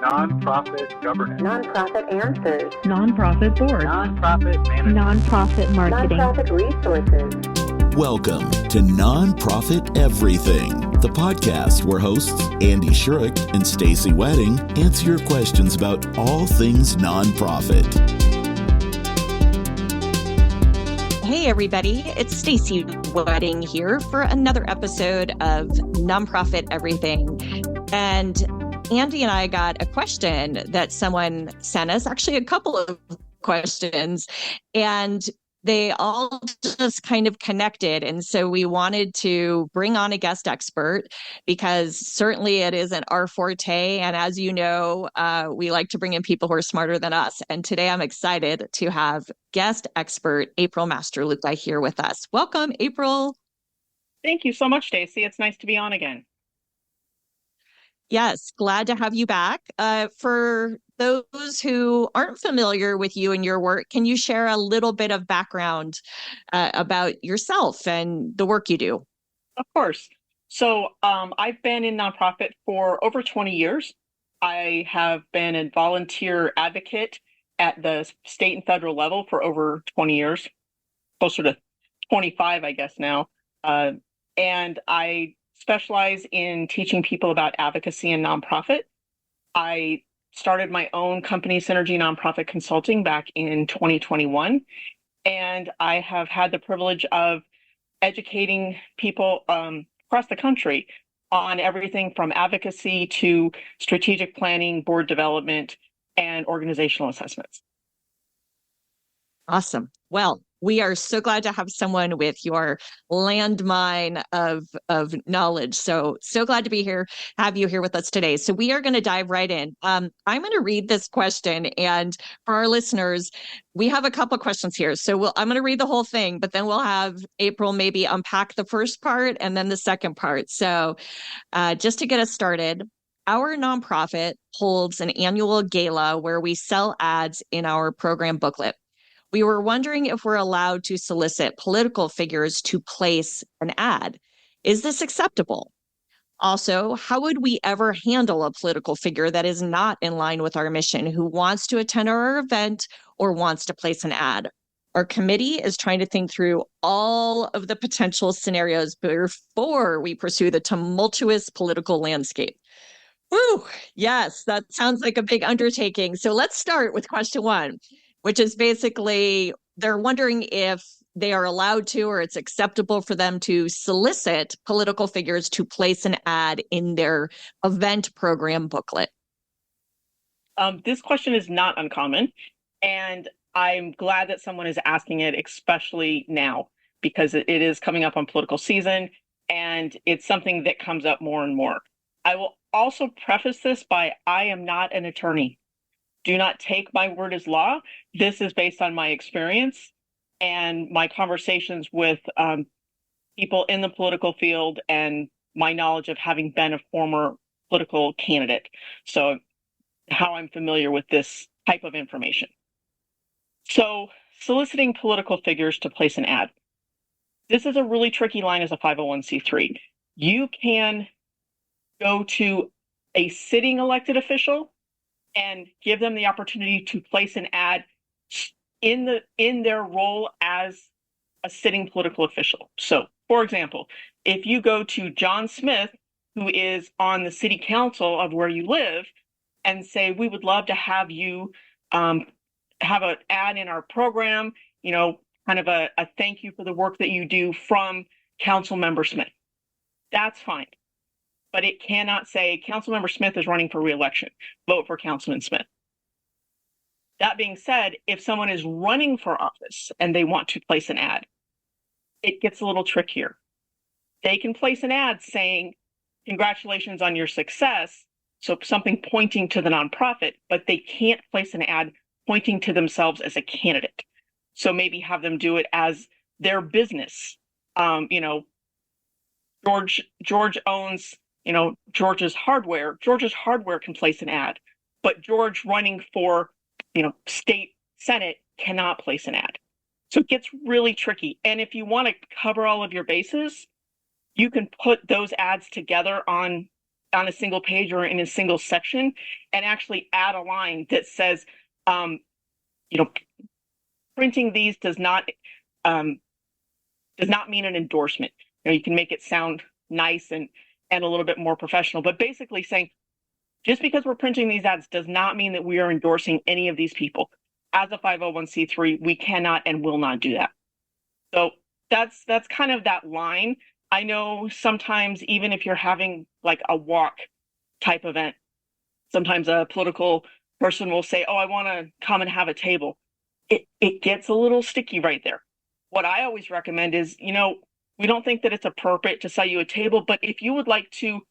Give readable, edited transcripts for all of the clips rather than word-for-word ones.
Nonprofit governance. Nonprofit answers. Nonprofit board. Nonprofit management. Nonprofit marketing. Nonprofit resources. Welcome to Nonprofit Everything, the podcast where hosts Andy Shurick and Stacey Wedding answer your questions about all things nonprofit. Hey everybody, it's Stacey Wedding here for another episode of Nonprofit Everything. And Andy and I got a question that someone sent us, actually a couple of questions, and they all just kind of connected. And so we wanted to bring on a guest expert because certainly it isn't our forte. And as you know, we like to bring in people who are smarter than us. And today I'm excited to have guest expert April Mastroluca here with us. Welcome, April. Thank you so much, Stacey. It's nice to be on again. Yes, glad to have you back. For those who aren't familiar with you and your work, can you share a little bit of background about yourself and the work you do? Of course. So I've been in nonprofit for over 20 years. I have been a volunteer advocate at the state and federal level for over 20 years, closer to 25, I guess now. And I specialize in teaching people about advocacy and nonprofit. I started my own company, Synergy Nonprofit Consulting, back in 2021. And I have had the privilege of educating people across the country on everything from advocacy to strategic planning, board development, and organizational assessments. Awesome. Well, we are so glad to have someone with your landmine of knowledge. So glad to be here, have you here with us today. So we are going to dive right in. I'm going to read this question, and for our listeners, we have a couple of questions here. So I'm going to read the whole thing, but then we'll have April maybe unpack the first part and then the second part. So just to get us started, our nonprofit holds an annual gala where we sell ads in our program booklet. We were wondering if we're allowed to solicit political figures to place an ad. Is this acceptable? Also, how would we ever handle a political figure that is not in line with our mission, who wants to attend our event or wants to place an ad? Our committee is trying to think through all of the potential scenarios before we pursue the tumultuous political landscape. Whew, yes, that sounds like a big undertaking. So let's start with question one, which is basically they're wondering if they are allowed to or it's acceptable for them to solicit political figures to place an ad in their event program booklet. This question is not uncommon, and I'm glad that someone is asking it, especially now, because it is coming up on political season, and it's something that comes up more and more. I will also preface this by I am not an attorney. Do not take my word as law. This is based on my experience and my conversations with people in the political field and my knowledge of having been a former political candidate. So how I'm familiar with this type of information. So soliciting political figures to place an ad. This is a really tricky line as a 501c3. You can go to a sitting elected official and give them the opportunity to place an ad in their role as a sitting political official. So, for example, if you go to John Smith, who is on the city council of where you live, and say, we would love to have you have an ad in our program, kind of a thank you for the work that you do from Council Member Smith. That's fine. But it cannot say Councilmember Smith is running for re-election. Vote for Councilman Smith. That being said, if someone is running for office and they want to place an ad, it gets a little trickier. They can place an ad saying, congratulations on your success, so something pointing to the nonprofit, but they can't place an ad pointing to themselves as a candidate. So maybe have them do it as their business. George owns George's Hardware. George's Hardware can place an ad, but George running for, state senate cannot place an ad. So it gets really tricky. And if you want to cover all of your bases, you can put those ads together on on a single page or in a single section and actually add a line that says, printing these does not mean an endorsement. You can make it sound nice and a little bit more professional, but basically saying, just because we're printing these ads does not mean that we are endorsing any of these people. As a 501c3, we cannot and will not do that. So that's kind of that line. I know sometimes, even if you're having like a walk type event, sometimes a political person will say, oh, I want to come and have a table. It gets a little sticky right there. What I always recommend is, we don't think that it's appropriate to sell you a table, but if you would like to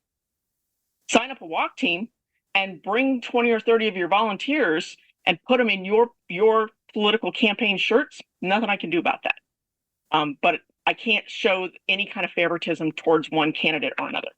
sign up a walk team and bring 20 or 30 of your volunteers and put them in your political campaign shirts, nothing I can do about that. But I can't show any kind of favoritism towards one candidate or another.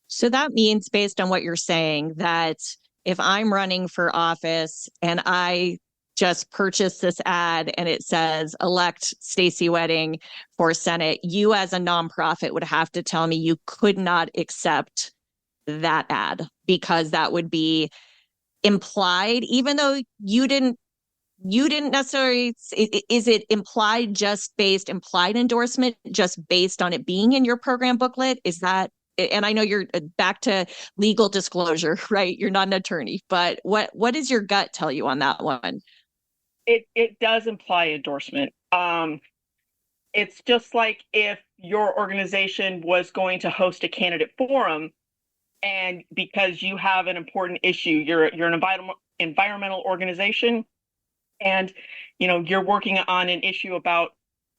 So that means, based on what you're saying, that if I'm running for office and I just purchased this ad and it says elect Stacey Wedding for Senate, you as a nonprofit would have to tell me you could not accept that ad because that would be implied, even though you didn't necessarily. Is it implied implied endorsement just based on it being in your program booklet? Is that, and I know you're back to legal disclosure, right? You're not an attorney, but what does your gut tell you on that one? It does imply endorsement. It's just like if your organization was going to host a candidate forum, and because you have an important issue, you're an environmental organization, and you're working on an issue about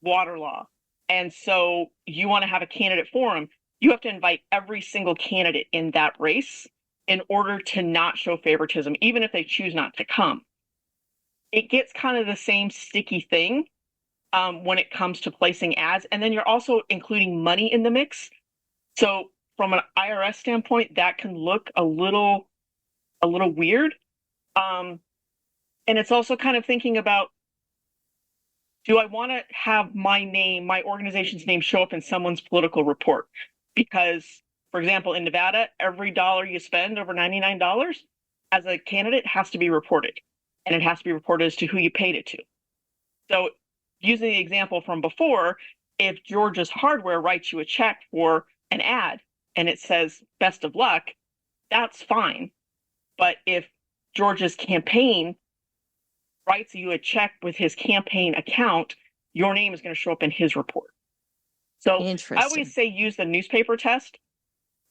water law, and so you want to have a candidate forum, you have to invite every single candidate in that race in order to not show favoritism, even if they choose not to come. It gets kind of the same sticky thing when it comes to placing ads. And then you're also including money in the mix. So from an IRS standpoint, that can look a little weird. And it's also kind of thinking about, do I want to have my organization's name show up in someone's political report? Because, for example, in Nevada, every dollar you spend over $99 as a candidate has to be reported. And it has to be reported as to who you paid it to. So using the example from before, if George's Hardware writes you a check for an ad and it says best of luck, that's fine. But if George's campaign writes you a check with his campaign account, your name is going to show up in his report. So I always say use the newspaper test.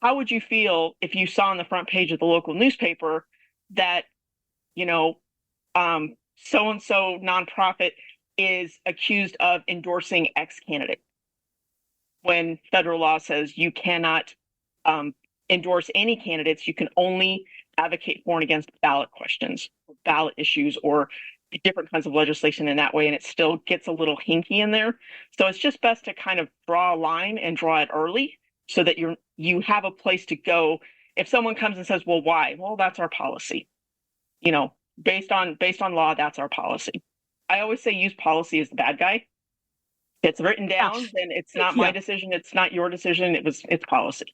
How would you feel if you saw on the front page of the local newspaper that, so-and-so nonprofit is accused of endorsing X candidate, when federal law says you cannot endorse any candidates, you can only advocate for and against ballot questions, ballot issues, or different kinds of legislation in that way, and it still gets a little hinky in there. So it's just best to kind of draw a line and draw it early so that you have a place to go. If someone comes and says, well, why? Well, that's our policy. Based on law, that's our policy. I always say use policy as the bad guy. It's written down, then it's not my decision. It's not your decision. It's policy.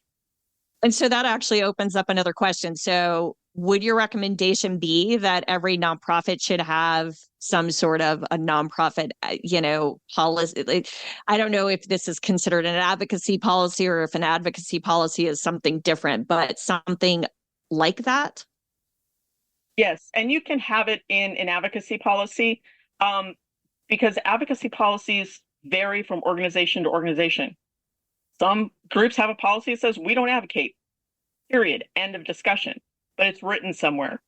And so that actually opens up another question. So would your recommendation be that every nonprofit should have some sort of a nonprofit, policy? I don't know if this is considered an advocacy policy or if an advocacy policy is something different, but something like that? Yes, and you can have it in an advocacy policy because advocacy policies vary from organization to organization. Some groups have a policy that says we don't advocate, period, end of discussion, but it's written somewhere.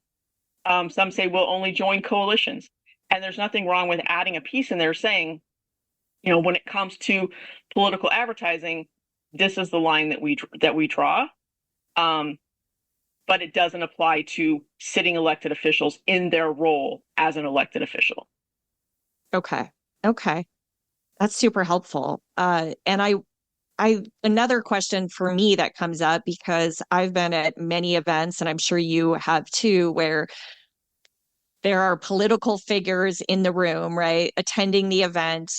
Some say we'll only join coalitions, and there's nothing wrong with adding a piece in there saying, when it comes to political advertising, this is the line that we draw. But it doesn't apply to sitting elected officials in their role as an elected official. Okay. That's super helpful. And I another question for me that comes up, because I've been at many events, and I'm sure you have too, where there are political figures in the room, right, attending the event.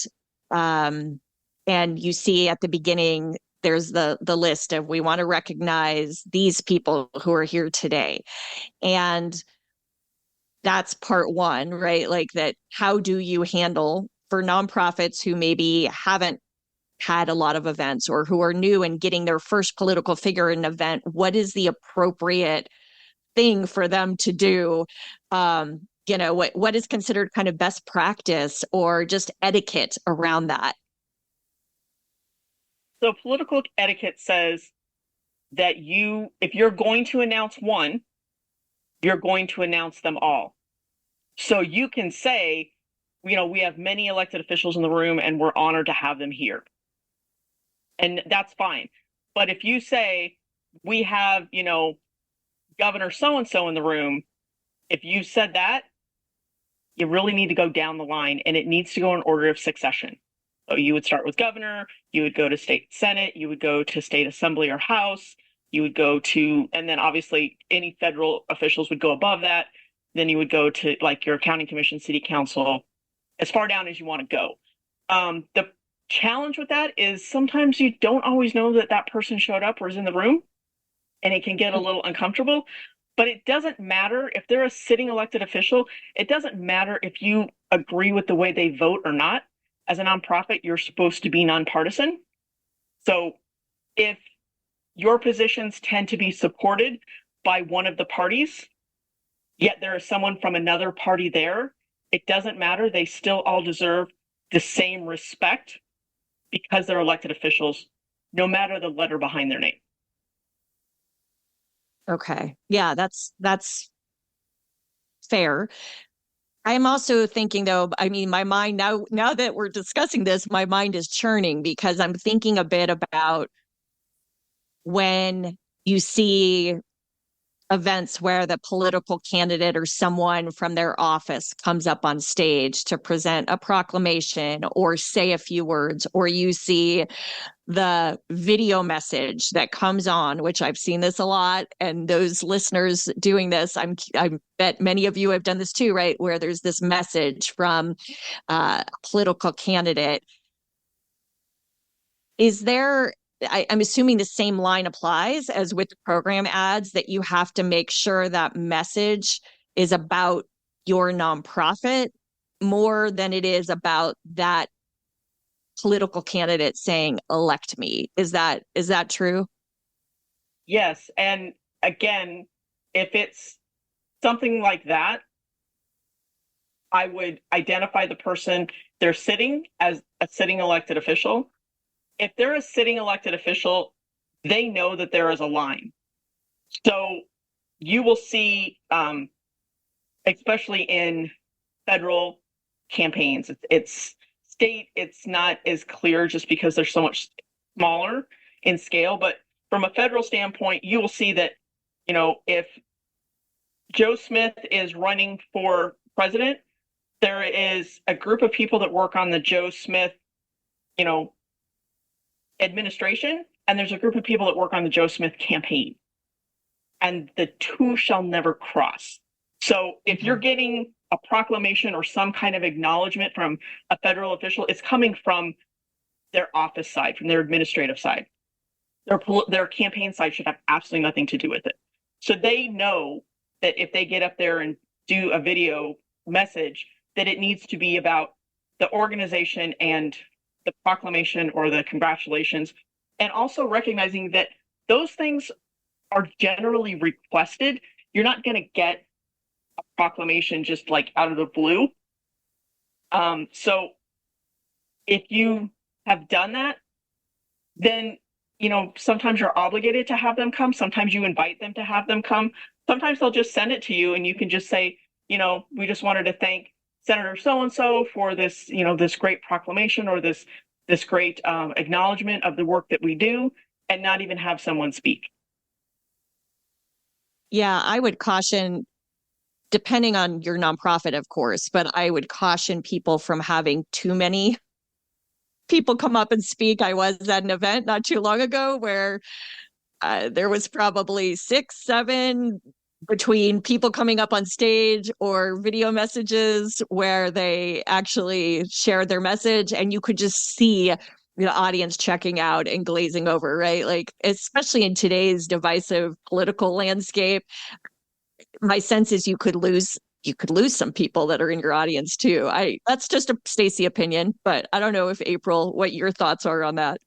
And you see at the beginning there's the list of, we want to recognize these people who are here today. And that's part one, right? Like that, how do you handle for nonprofits who maybe haven't had a lot of events or who are new and getting their first political figure in an event? What is the appropriate thing for them to do? What is considered kind of best practice or just etiquette around that? So political etiquette says that if you're going to announce one, you're going to announce them all. So you can say, we have many elected officials in the room and we're honored to have them here. And that's fine. But if you say, we have, Governor so-and-so in the room, if you said that, you really need to go down the line, and it needs to go in order of succession. So you would start with governor, you would go to state senate, you would go to state assembly or house, you would go to, and then obviously any federal officials would go above that. Then you would go to like your county commission, city council, as far down as you want to go. The challenge with that is sometimes you don't always know that that person showed up or is in the room, and it can get a little uncomfortable. But it doesn't matter if they're a sitting elected official. It doesn't matter if you agree with the way they vote or not. As a nonprofit, you're supposed to be nonpartisan. So if your positions tend to be supported by one of the parties, yet there is someone from another party there, it doesn't matter. They still all deserve the same respect because they're elected officials, no matter the letter behind their name. Okay. Yeah, that's fair. I'm also thinking though, my mind now that we're discussing this, my mind is churning because I'm thinking a bit about when you see events where the political candidate or someone from their office comes up on stage to present a proclamation or say a few words, or you see the video message that comes on, which I've seen this a lot, and those listeners doing this, I bet many of you have done this too, right? Where there's this message from a political candidate. Is there, I'm assuming the same line applies as with the program ads, that you have to make sure that message is about your nonprofit more than it is about that political candidate saying, elect me. Is that true? Yes. And again, if it's something like that, I would identify the person. They're sitting as a sitting elected official. If they're a sitting elected official, they know that there is a line. So you will see, especially in federal campaigns, it's state, it's not as clear just because they're so much smaller in scale. But from a federal standpoint, you will see that, if Joe Smith is running for president, there is a group of people that work on the Joe Smith, administration, and there's a group of people that work on the Joe Smith campaign, and the two shall never cross. So if you're getting a proclamation or some kind of acknowledgement from a federal official, it's coming from their office side, from their administrative side. Their campaign side should have absolutely nothing to do with it. So they know that if they get up there and do a video message, that it needs to be about the organization and the proclamation or the congratulations, and also recognizing that those things are generally requested. You're not going to get a proclamation just like out of the blue. So if you have done that, then, sometimes you're obligated to have them come. Sometimes you invite them to have them come. Sometimes they'll just send it to you and you can just say, we just wanted to thank Senator so-and-so for this, this great proclamation or this great acknowledgement of the work that we do, and not even have someone speak. Yeah, I would caution, depending on your nonprofit, of course, but I would caution people from having too many people come up and speak. I was at an event not too long ago where there was probably 6, 7 between people coming up on stage or video messages where they actually shared their message, and you could just see audience checking out and glazing over, right? Like, especially in today's divisive political landscape, my sense is you could lose some people that are in your audience too. That's just a Stacey opinion, but I don't know if April, what your thoughts are on that.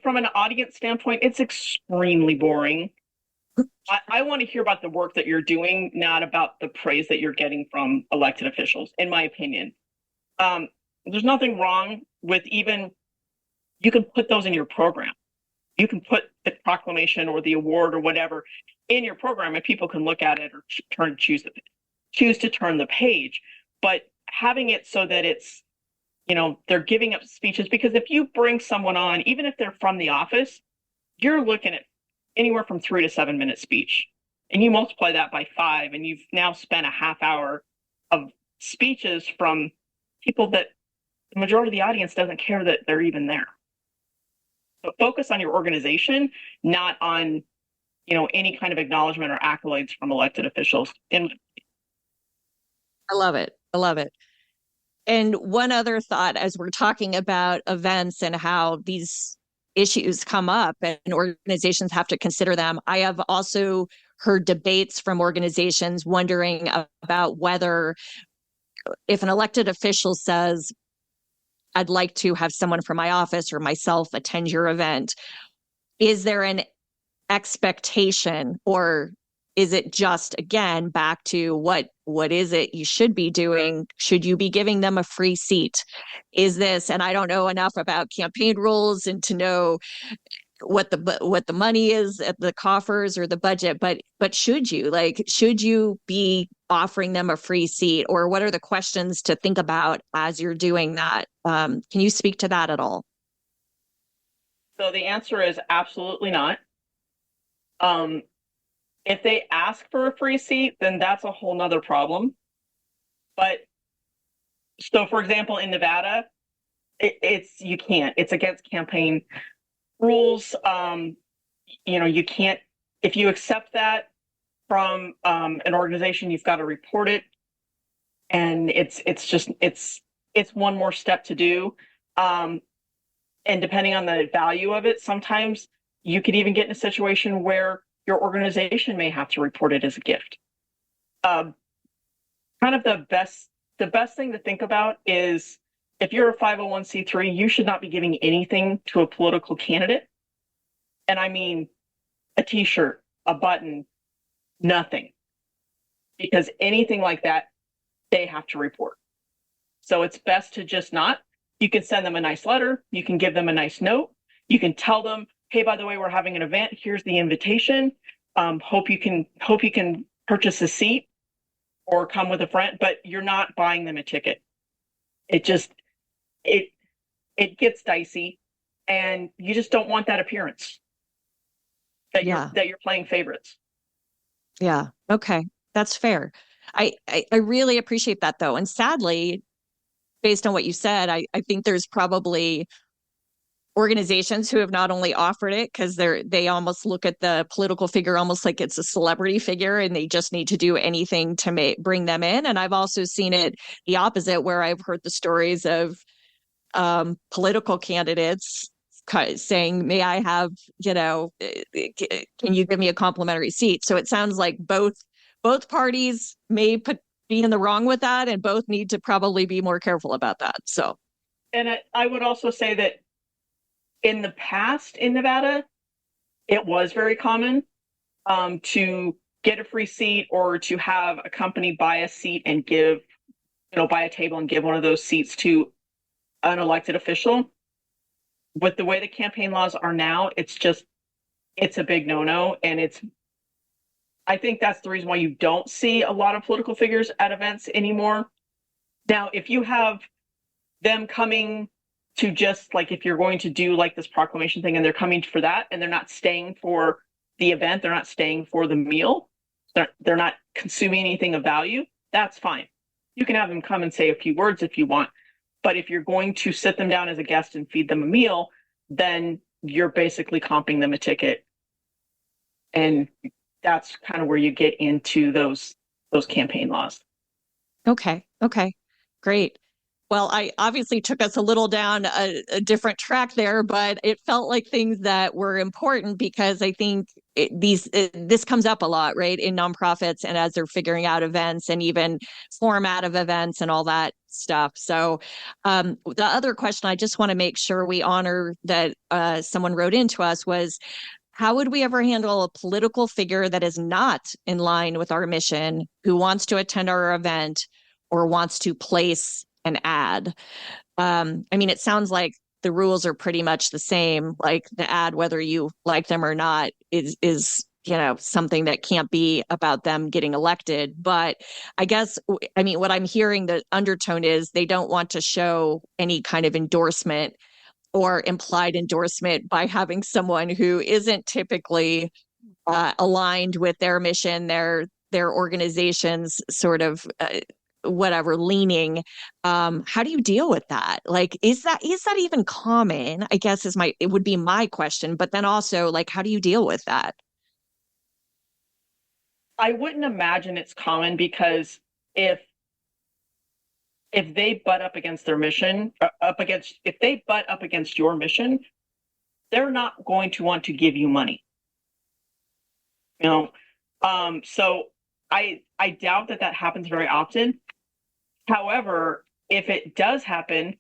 From an audience standpoint, it's extremely boring. I want to hear about the work that you're doing, not about the praise that you're getting from elected officials, in my opinion. There's nothing wrong with you can put those in your program. You can put the proclamation or the award or whatever in your program, and people can look at it or choose to turn the page. But having it so that it's, they're giving up speeches, because if you bring someone on, even if they're from the office, you're looking at anywhere from 3 to 7 minute speech, and you multiply that by 5, and you've now spent a half hour of speeches from people that the majority of the audience doesn't care that they're even there. So focus on your organization, not on, any kind of acknowledgement or accolades from elected officials. I love it. I love it. And one other thought, as we're talking about events and how these issues come up and organizations have to consider them, I have also heard debates from organizations wondering about whether, if an elected official says, I'd like to have someone from my office or myself attend your event, is there an expectation, or is it just, again, back to what is it you should be doing? Should you be giving them a free seat? Is this, and I don't know enough about campaign rules and to know what the money is at the coffers or the budget, but should you be offering them a free seat, or what are the questions to think about as you're doing that? Can you speak to that at all? So the answer is absolutely not. If they ask for a free seat, then that's a whole nother problem. But so, for example, in Nevada, you can't. It's against campaign rules. You can't. If you accept that from an organization, you've got to report it, and it's one more step to do. And depending on the value of it, sometimes you could even get in a situation where your organization may have to report it as a gift. Kind of the best thing to think about is, if you're a 501c3, you should not be giving anything to a political candidate. And I mean a t-shirt, a button, nothing. Because anything like that, they have to report. So it's best to just not. You can send them a nice letter. You can give them a nice note. You can tell them, hey, by the way, we're having an event. Here's the invitation. Hope you can purchase a seat or come with a friend, but you're not buying them a ticket. It gets dicey, and you just don't want that appearance that you're playing favorites. Yeah. Okay. That's fair. I really appreciate that, though. And sadly, based on what you said, I think there's probably organizations who have not only offered it because they almost look at the political figure almost like it's a celebrity figure, and they just need to do anything to bring them in. And I've also seen it the opposite, where I've heard the stories of political candidates saying, may I have, can you give me a complimentary seat? So it sounds like both parties may be in the wrong with that, and both need to probably be more careful about that. So, and I would also say that in the past in Nevada, it was very common to get a free seat, or to have a company buy a seat and buy a table and give one of those seats to an elected official. With the way the campaign laws are now, it's a big no-no. And I think that's the reason why you don't see a lot of political figures at events anymore. Now, if you have them coming to just, like, if you're going to do like this proclamation thing and they're coming for that and they're not staying for the event, they're not staying for the meal, they're not consuming anything of value, that's fine. You can have them come and say a few words if you want. But if you're going to sit them down as a guest and feed them a meal, then you're basically comping them a ticket. And that's kind of where you get into those campaign laws. Okay. Great. Well, I obviously took us a little down a different track there, but it felt like things that were important because I think this comes up a lot, right, in nonprofits and as they're figuring out events and even format of events and all that stuff. So the other question I just want to make sure we honor that someone wrote into us was, how would we ever handle a political figure that is not in line with our mission, who wants to attend our event or wants to place an ad? I mean, it sounds like the rules are pretty much the same. Like the ad, whether you like them or not, is something that can't be about them getting elected. But I guess, I mean, what I'm hearing the undertone is they don't want to show any kind of endorsement or implied endorsement by having someone who isn't typically aligned with their mission, their organization's sort of whatever leaning. How do you deal with that? Like, is that even common? I guess it would be my question. But then also, like, how do you deal with that? I wouldn't imagine it's common, because if they butt up against their mission, if they butt up against your mission, they're not going to want to give you money. So I doubt that happens very often. However, if it does happen,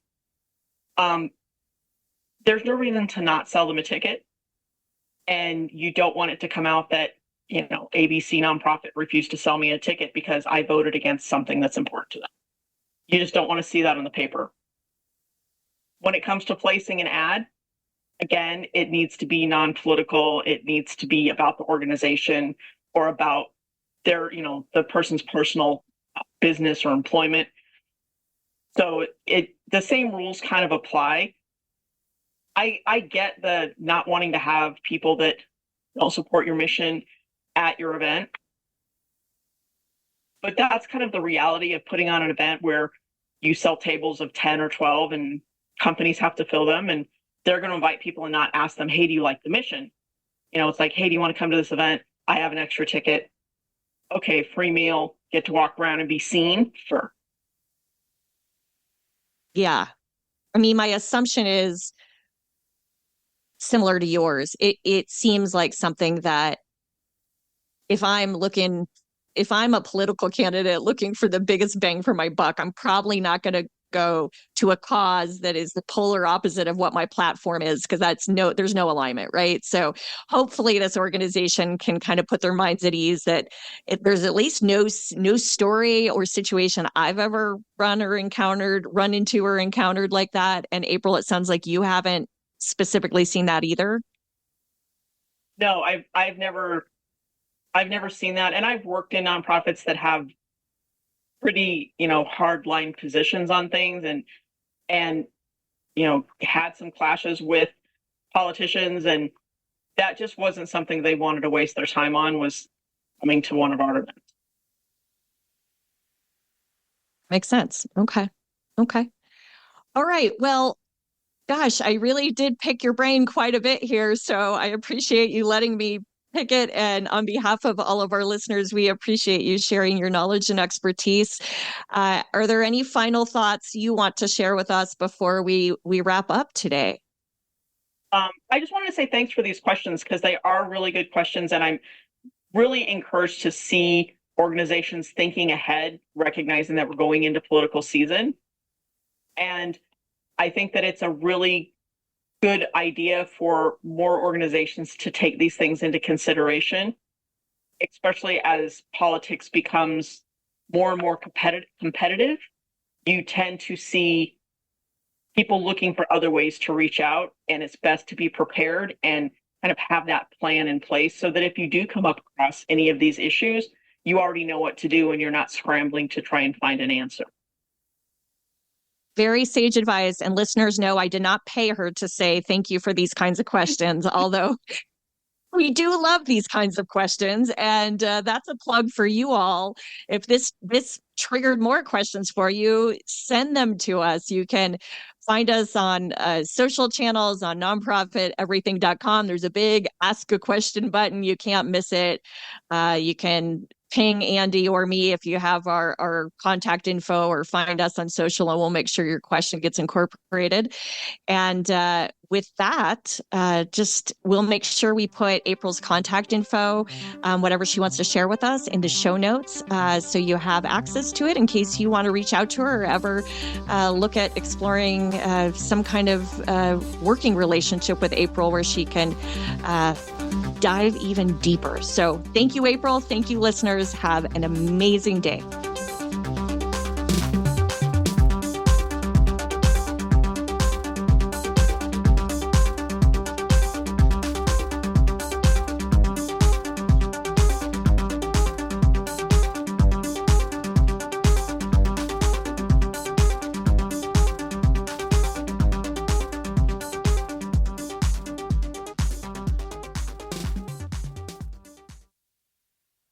there's no reason to not sell them a ticket, and you don't want it to come out that ABC nonprofit refused to sell me a ticket because I voted against something that's important to them. You just don't want to see that on the paper. When it comes to placing an ad, again, it needs to be non-political. It needs to be about the organization or about their, the person's personal business or employment. So the same rules kind of apply. I get the not wanting to have people that don't support your mission at your event. But that's kind of the reality of putting on an event where you sell tables of 10 or 12 and companies have to fill them, and they're going to invite people and not ask them, hey, do you like the mission? It's like, hey, do you want to come to this event? I have an extra ticket. Okay, free meal, get to walk around and be seen. Sure. Yeah. I mean, my assumption is similar to yours. It seems like something that if I'm a political candidate looking for the biggest bang for my buck, I'm probably not going to go to a cause that is the polar opposite of what my platform is, because there's no alignment, right? So hopefully this organization can kind of put their minds at ease that if there's at least no story or situation I've ever run into or encountered like that. And April, it sounds like you haven't specifically seen that either. No, I've never seen that. And I've worked in nonprofits that have pretty, hard-line positions on things and had some clashes with politicians, and that just wasn't something they wanted to waste their time on, was coming to one of our events. Makes sense. Okay. All right. Well, gosh, I really did pick your brain quite a bit here. So I appreciate you letting me pick it. And on behalf of all of our listeners, we appreciate you sharing your knowledge and expertise. Are there any final thoughts you want to share with us before we wrap up today? I just wanted to say thanks for these questions, because they are really good questions. And I'm really encouraged to see organizations thinking ahead, recognizing that we're going into political season. And I think that it's a really good idea for more organizations to take these things into consideration, especially as politics becomes more and more competitive. You tend to see people looking for other ways to reach out, and it's best to be prepared and kind of have that plan in place so that if you do come up across any of these issues, you already know what to do and you're not scrambling to try and find an answer. Very sage advice. And listeners know I did not pay her to say thank you for these kinds of questions, although we do love these kinds of questions. And that's a plug for you all. If this triggered more questions for you, send them to us. You can find us on social channels, on nonprofiteverything.com. There's a big ask a question button. You can't miss it. You can ping Andy or me if you have our contact info, or find us on social, and we'll make sure your question gets incorporated. And with that, we'll make sure we put April's contact info, whatever she wants to share with us, in the show notes, so you have access to it in case you want to reach out to her or ever look at exploring some kind of working relationship with April where she can dive even deeper. So thank you, April. Thank you, listeners. Have an amazing day.